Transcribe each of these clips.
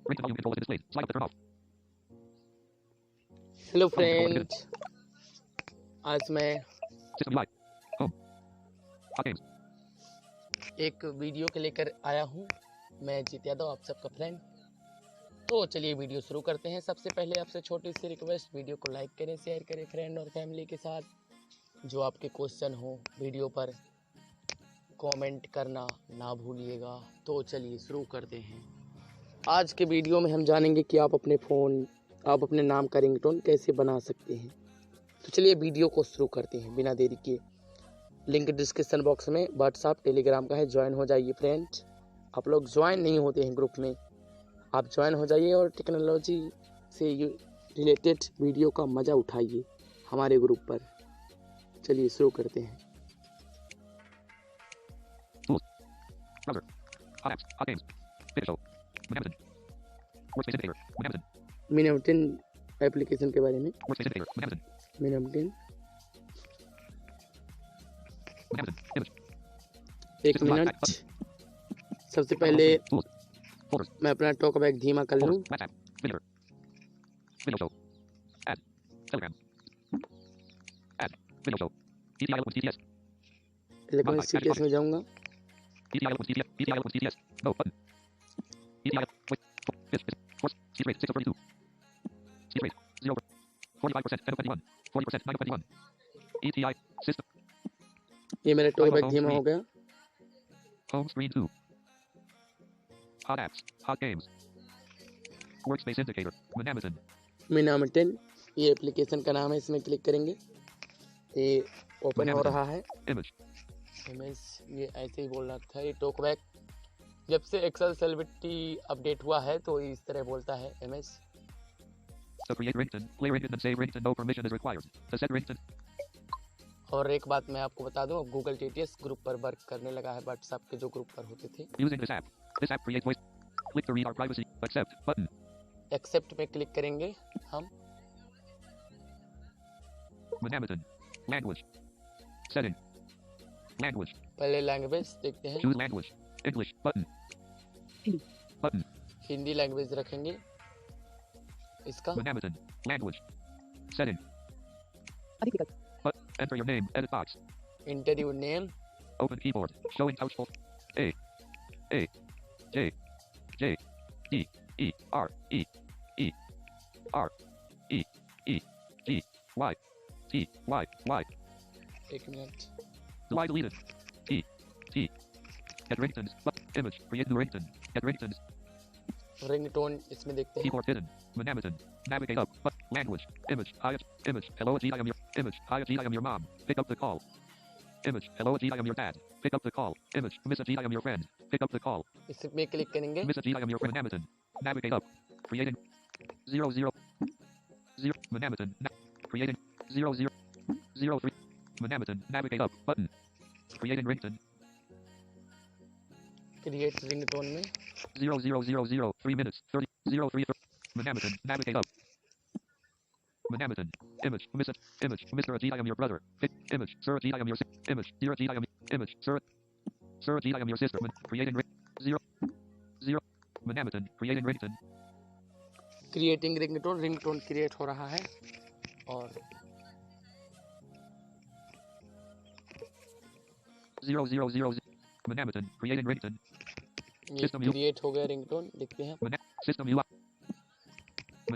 Ringtone volume control is displayed. Slide up to turn off. Hello Volume control is friends, आज मैं System UI. Home. Hot games. एक video के लेकर आया हूँ। मैं जीत यादव, आप सबका फ्रेंड। तो चलिए वीडियो शुरू करते हैं। सबसे पहले आपसे छोटी सी रिक्वेस्ट, वीडियो को लाइक करें, शेयर करें फ्रेंड और फैमिली के साथ। जो आपके क्वेश्चन हो वीडियो पर कमेंट करना ना भूलिएगा। तो चलिए शुरू करते हैं। आज के वीडियो में हम जानेंगे कि आप अपने नाम का रिंगटोन कैसे बना सकते हैं। तो चलिए वीडियो को शुरू करते हैं बिना देरी के। लिंक डिस्क्रिप्शन बॉक्स में व्हाट्सएप टेलीग्राम का है, ज्वाइन हो जाइए फ्रेंड्स। आप लोग ज्वाइन नहीं होते हैं ग्रुप में, आप ज्वाइन हो जाइए और टेक्नोलॉजी से रिलेटेड वीडियो का मज़ा उठाइए हमारे ग्रुप पर। चलिए शुरू करते हैं। Tools. Browser. Hot apps. Hot games. Video show. Amazon. Workspace Indicator. Amazon. मिनमटेन एप्लीकेशन के बारे में। Workspace Indicator. Amazon. मिनमटेन Amazon. Image. एक System UI. मिनट। Button. सबसे पहले Tools. Folders. मैं अपना टॉक बैक धीमा कर लूँ। Folders. WhatsApp. Video. Video show. Add. Telegram. Add. Video show. ETI opens TTS. Electronic CTS में जाऊँगा। ETI opens TTS. ETI opens TTS. No button. ETI. Wait. This. Course. Speed rate 6 of 32. Speed rate 0. 45%. 10 of 21. 40%. 9 of 21. ETI. System. ये मेरा talk back धीमा हो गया। Home screen 2. Hot apps. Hot games. Workspace indicator. Amazon. मिनमटेन ये application का नाम है, इसमें क्लिक करेंगे। ये ओपन हो रहा है। Image. इमेज ये ऐसे ही बोल रहा था। ये टॉक बैक जब से एक्सेल सेलिब्रिटी अपडेट हुआ है तो इस तरह बोलता है image. To create ringtone, play ringtone and save ringtone. No permission is required. To set ringtone. और एक बात मैं आपको बता दूं, गूगल टीटीएस ग्रुप पर वर्क करने लगा है, व्हाट्सएप के जो ग्रुप पर होते थे। Using this app. This app creates voice. Click to read our privacy. Accept button. Accept पे क्लिक करेंगे हम। Amazon. Language. Setting. Language. पहले लैंग्वेज देखते हैं। Choose language. English. Button. Button. Hindi language रखेंगे इसका। Amazon. Language. Setting. But enter your name. Edit box. Interview name. Open keyboard. Showing couch full. A. J. J. E. E. R. E. E. R. E. E. G. Y. T. Y. Y. एक minute. Y deleted. T. T. Get ringtones. Image. Create new ringtone. Get ringtones. Ringtone इसमें देखते हैं। Keyboard hidden. Amazon. Navigate up. Language. Image. Hi. Image. Hello, G. I am your. Image. Hi, G. I am your mom. Pick up the call. Image. Hello, G. I am your dad. Pick up the call. Image. Miss G. I am your friend. Pick up the call. इसमें click करेंगे। Miss G. I am your friend. Amazon. Navigate up. Creating 0 Amazon. Creating 0 Amazon. Navigate up. Button. Creating ringtone. Create ringtone में 0 3 minutes 30 03 Amazon. Navigate up. Amazon. Image. Image. Mr. G. I am your brother. Image. Sir G. I am your image. Dear G. I am image. Sir G. I am your sister. Creating 0 Amazon. Creating ringtone. Creating ringtone. Ringtone create हो रहा है और 0 Amazon. Creating ringtone. ये create हो गया ringtone. देखते हैं। System UI.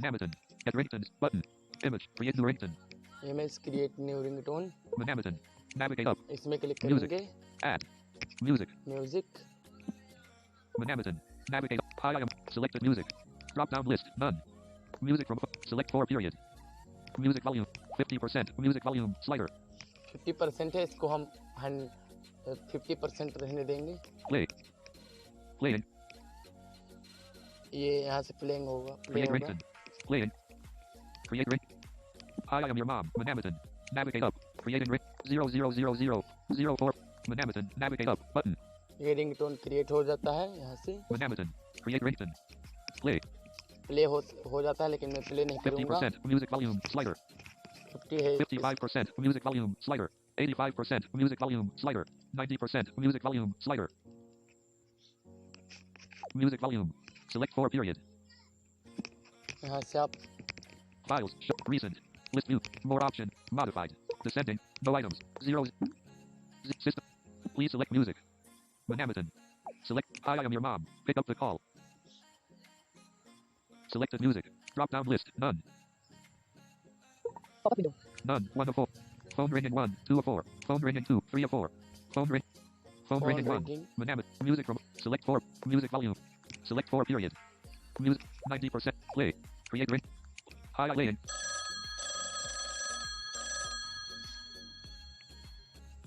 Amazon. Get ringtones. Button. Image. Create new ringtone. Image create new ringtone. Amazon. Navigate up. इसमें क्लिक Music. करेंगे। Add. Music. Music. Amazon. Navigate up. Hi, I am. Selected music. Drop down list. None. Music from. Select 4 period. Music volume. 50%. Music volume. Slider. 50% है, इसको हम 50% रहने देंगे। Play. Playing. ये यहाँ से प्लेइंग होगा। प्ले Create होगा। ringtone. Playing. Create ring. Hi, I am your mom. Amazon. Navigate up. Creating ring. 0 Amazon. Navigate up. Button. ये रिंगटोन क्रिएट हो जाता है यहाँ से। Amazon. Create ringtone. Play. Play हो जाता है, लेकिन मैं प्ले नहीं करूँगा। 50%. Music volume. Slider. 50 है। 55% music volume slider. 85% music volume slider. 90% music volume slider. Music volume. Select 4 period. यहाँ से आप Files. Show. Recent. List view. More option. Modified. Descending. No items. Zeros. System. Please select music. Manamaton. Select. Hi, I am your mom. Pick up the call. Selected music. Drop down list. None. Pop-up window. None. 1 of 4. Phone ringing 1. 2 of 4. Phone ringing 2. 3 of 4. Phone ring. Phone phone ringing 1. ringing Manamit. Music from. Select 4. Music volume. Select 4 period. Music. 90%. Play. Create ring. Highlighting.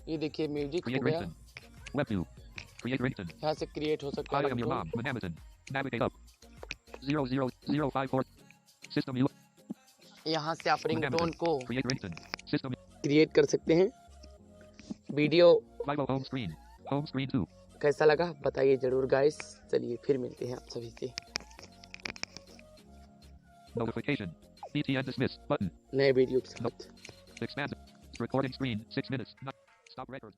ये देखिए music हो Create गया। ringtone. Web view. Create ringtone. यहाँ से create हो सकता Hi, है I am your ringtone। mom. Manamaton. Navigate up. 00054. System U. यहाँ से आप रिंगटोन को Create ringtone. System. क्रिएट कर सकते हैं। Video 50 home screen. Home screen 2. कैसा लगा बताइए जरूर गाइस। चलिए फिर मिलते हैं आप सभी से Notification. BTN dismiss. Button. नए वीडियो के साथ। Expand. Recording screen. 6 minutes. Stop record.